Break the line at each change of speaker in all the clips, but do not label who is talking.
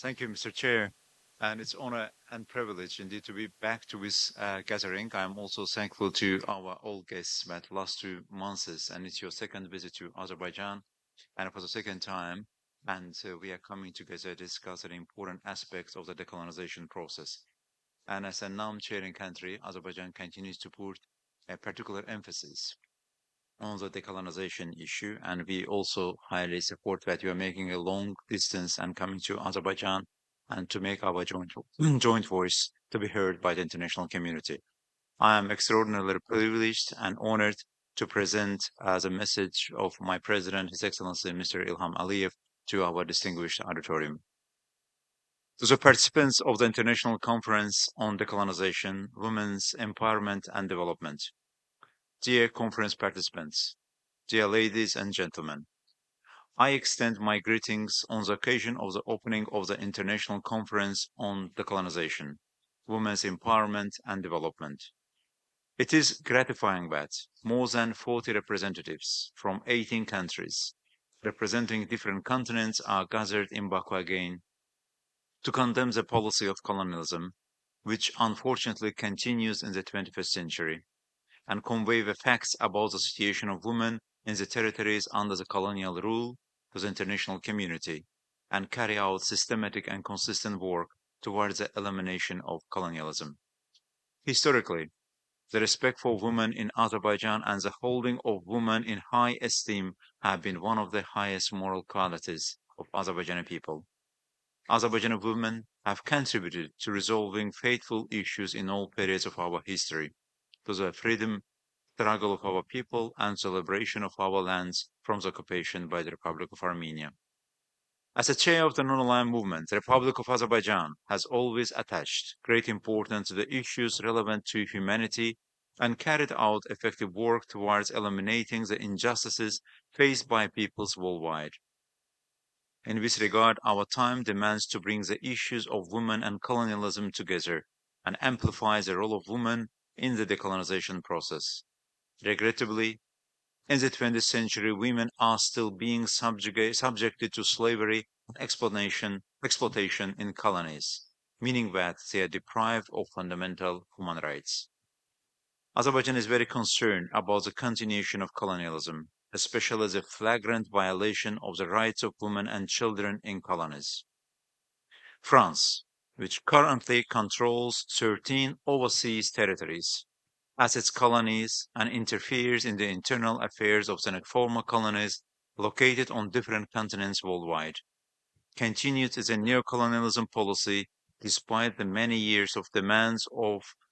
Thank you, Mr. Chair. And it's honor and privilege indeed to be back to this gathering. I'm also thankful to our all guests that last 2 months, and it's your second visit to Azerbaijan, and for the second time. And we are coming together to discuss an important aspect of the decolonization process. And as a non-chairing country, Azerbaijan continues to put a particular emphasis on the decolonization issue, and we also highly support that you are making a long distance and coming to Azerbaijan and to make our joint voice to be heard by the international community. I am extraordinarily privileged and honored to present the message of my president, His Excellency Mr. Ilham Aliyev, to our distinguished auditorium. To the participants of the International Conference on Decolonization, Women's Empowerment and Development, dear conference participants, dear ladies and gentlemen, I extend my greetings on the occasion of the opening of the International Conference on Decolonization, Women's Empowerment and Development. It is gratifying that more than 40 representatives from 18 countries representing different continents are gathered in Baku again to condemn the policy of colonialism, which unfortunately continues in the 21st century, and convey the facts about the situation of women in the territories under the colonial rule to the international community, and carry out systematic and consistent work towards the elimination of colonialism. Historically, the respect for women in Azerbaijan and the holding of women in high esteem have been one of the highest moral qualities of Azerbaijani people. Azerbaijani women have contributed to resolving fateful issues in all periods of our history, to the freedom struggle of our people and celebration of our lands from the occupation by the Republic of Armenia. As a chair of the non-aligned movement, the Republic of Azerbaijan has always attached great importance to the issues relevant to humanity and carried out effective work towards eliminating the injustices faced by peoples worldwide. In this regard, our time demands to bring the issues of women and colonialism together and amplify the role of women in the decolonization process. Regrettably, in the 20th century, women are still being subjected to slavery and exploitation in colonies, meaning that they are deprived of fundamental human rights. Azerbaijan is very concerned about the continuation of colonialism, especially the flagrant violation of the rights of women and children in colonies. France, which currently controls 13 overseas territories, as its colonies and interferes in the internal affairs of the former colonies located on different continents worldwide, continued its neocolonialism policy despite the many years of demands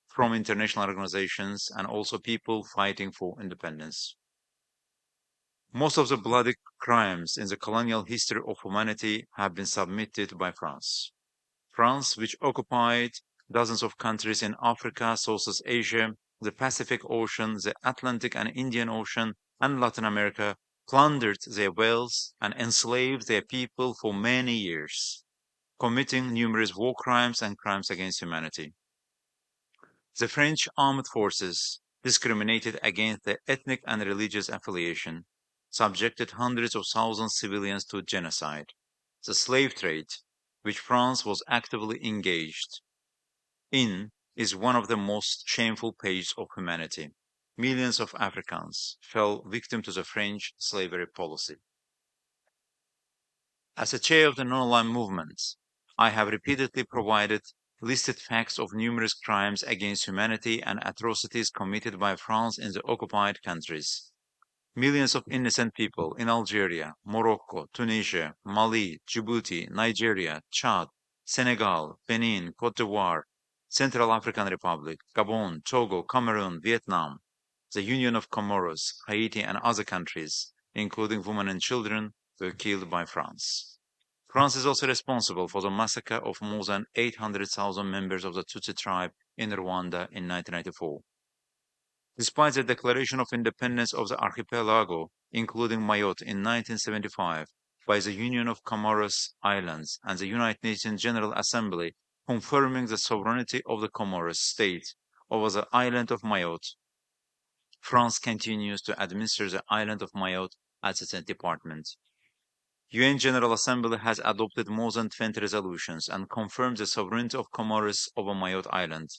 from international organizations and also people fighting for independence. Most of the bloody crimes in the colonial history of humanity have been submitted by France. France, which occupied dozens of countries in Africa, Southeast Asia, the Pacific Ocean, the Atlantic and Indian Ocean, and Latin America, plundered their wealth and enslaved their people for many years, committing numerous war crimes and crimes against humanity. The French armed forces discriminated against their ethnic and religious affiliation, subjected hundreds of thousands of civilians to genocide. The slave trade, which France was actively engaged in, is one of the most shameful pages of humanity. Millions of Africans fell victim to the French slavery policy. As a chair of the non-aligned movement, I have repeatedly provided listed facts of numerous crimes against humanity and atrocities committed by France in the occupied countries. Millions of innocent people in Algeria, Morocco, Tunisia, Mali, Djibouti, Nigeria, Chad, Senegal, Benin, Cote d'Ivoire, Central African Republic, Gabon, Togo, Cameroon, Vietnam, the Union of Comoros, Haiti, and other countries, including women and children, were killed by France. France is also responsible for the massacre of more than 800,000 members of the Tutsi tribe in Rwanda in 1994. Despite the declaration of independence of the archipelago, including Mayotte in 1975, by the Union of Comoros Islands and the United Nations General Assembly confirming the sovereignty of the Comoros state over the island of Mayotte, France continues to administer the island of Mayotte as its department. UN General Assembly has adopted more than 20 resolutions and confirmed the sovereignty of Comoros over Mayotte Island.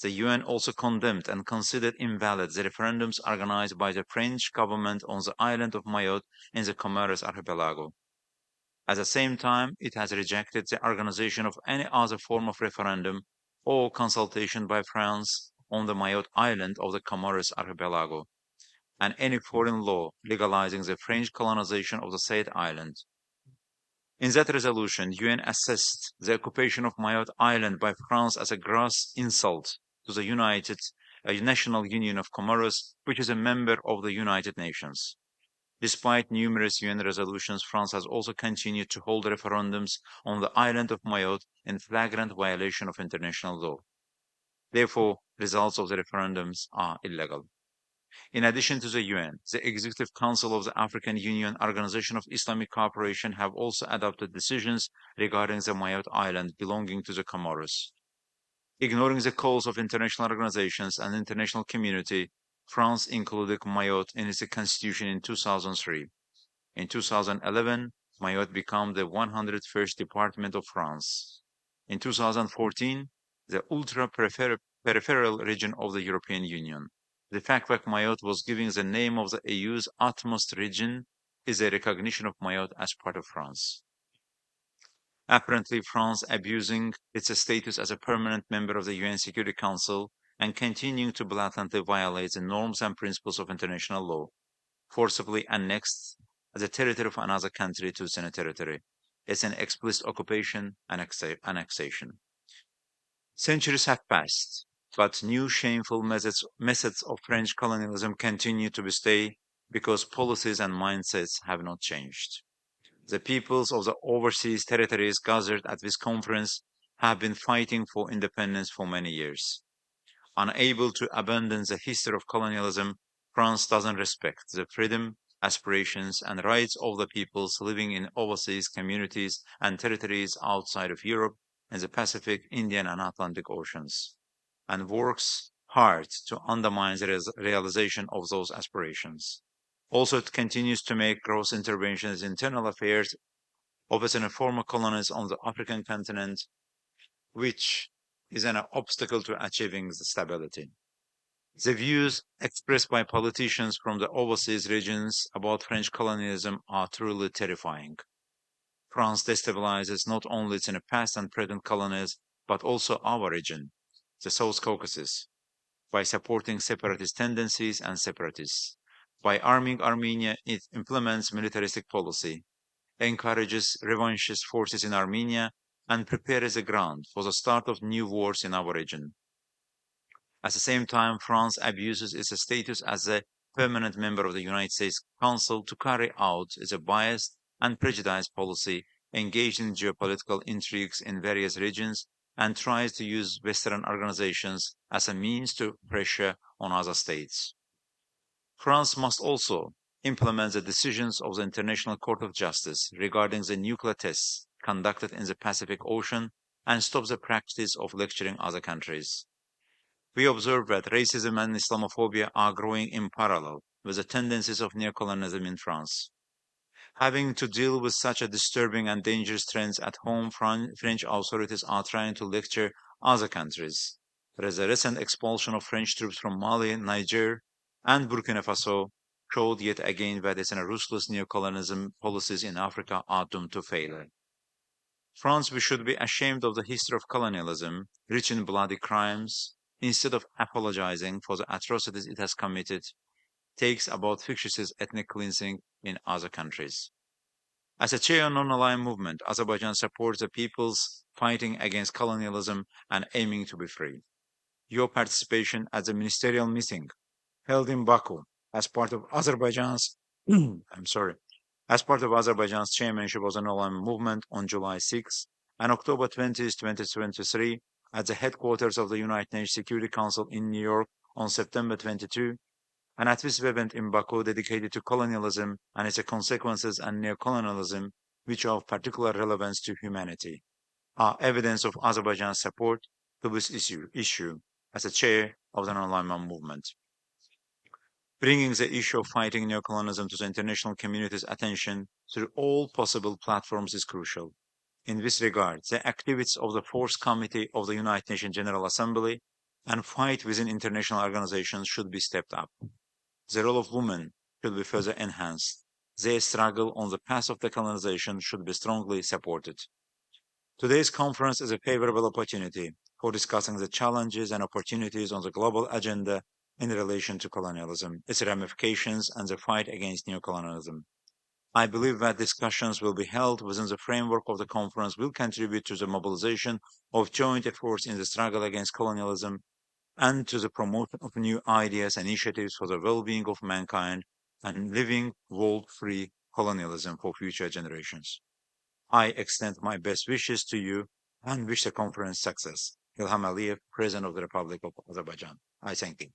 The UN also condemned and considered invalid the referendums organized by the French government on the island of Mayotte in the Comoros archipelago. At the same time, it has rejected the organization of any other form of referendum or consultation by France on the Mayotte island of the Comoros archipelago, and any foreign law legalizing the French colonization of the said island. In that resolution, UN assessed the occupation of Mayotte Island by France as a gross insult to the United National Union of Comoros, which is a member of the United Nations. Despite numerous UN resolutions, France has also continued to hold referendums on the island of Mayotte in flagrant violation of international law. Therefore, results of the referendums are illegal. In addition to the UN, the Executive Council of the African Union, Organization of Islamic Cooperation have also adopted decisions regarding the Mayotte Island belonging to the Comoros. Ignoring the calls of international organizations and international community, France included Mayotte in its constitution in 2003. In 2011, Mayotte became the 101st department of France. In 2014, the ultra-peripheral region of the European Union. The fact that Mayotte was given the name of the EU's utmost region is a recognition of Mayotte as part of France. Apparently, France abusing its status as a permanent member of the UN Security Council and continuing to blatantly violate the norms and principles of international law, forcibly annexed the territory of another country to its own territory. It's an explicit occupation and annexation. Centuries have passed, but new shameful methods of French colonialism continue to stay because policies and mindsets have not changed. The peoples of the overseas territories gathered at this conference have been fighting for independence for many years. Unable to abandon the history of colonialism, France doesn't respect the freedom, aspirations, and rights of the peoples living in overseas communities and territories outside of Europe and the Pacific, Indian, and Atlantic Oceans, and works hard to undermine the realization of those aspirations. Also, it continues to make gross interventions in internal affairs of its former colonies on the African continent, which is an obstacle to achieving the stability. The views expressed by politicians from the overseas regions about French colonialism are truly terrifying. France destabilizes not only its past and present colonies, but also our region, the South Caucasus, by supporting separatist tendencies and separatists. By arming Armenia, it implements militaristic policy, encourages revanchist forces in Armenia, and prepares the ground for the start of new wars in our region. At the same time, France abuses its status as a permanent member of the United States Council to carry out its biased and prejudiced policy, engaged in geopolitical intrigues in various regions, and tries to use Western organizations as a means to pressure on other states. France must also implement the decisions of the International Court of Justice regarding the nuclear tests conducted in the Pacific Ocean and stop the practice of lecturing other countries. We observe that racism and Islamophobia are growing in parallel with the tendencies of neocolonialism in France. Having to deal with such a disturbing and dangerous trends at home, French authorities are trying to lecture other countries. There is a recent expulsion of French troops from Mali, Niger, and Burkina Faso showed yet again that its ruthless neocolonialism policies in Africa are doomed to failure. France, we should be ashamed of the history of colonialism, rich in bloody crimes, instead of apologizing for the atrocities it has committed, takes about fictitious ethnic cleansing in other countries. As a chair on non-aligned movement, Azerbaijan supports the peoples fighting against colonialism and aiming to be free. Your participation at the ministerial meeting held in Baku as part of Azerbaijan's as part of Azerbaijan's chairmanship of the non-aligned movement on July 6 and October 20, 2023 at the headquarters of the United Nations Security Council in New York on September 22, and at this event in Baku dedicated to colonialism and its consequences and neocolonialism, which are of particular relevance to humanity, are evidence of Azerbaijan's support to this issue as a chair of the non-alignment movement. Bringing the issue of fighting neocolonialism to the international community's attention through all possible platforms is crucial. In this regard, the activities of the Fourth Committee of the United Nations General Assembly and fight within international organizations should be stepped up. The role of women should be further enhanced. Their struggle on the path of decolonization should be strongly supported. Today's conference is a favorable opportunity for discussing the challenges and opportunities on the global agenda in relation to colonialism, its ramifications, and the fight against neocolonialism. I believe that discussions will be held within the framework of the conference will contribute to the mobilization of joint efforts in the struggle against colonialism and to the promotion of new ideas and initiatives for the well-being of mankind and living world-free colonialism for future generations. I extend my best wishes to you and wish the conference success. Ilham Aliyev, President of the Republic of Azerbaijan. I thank you.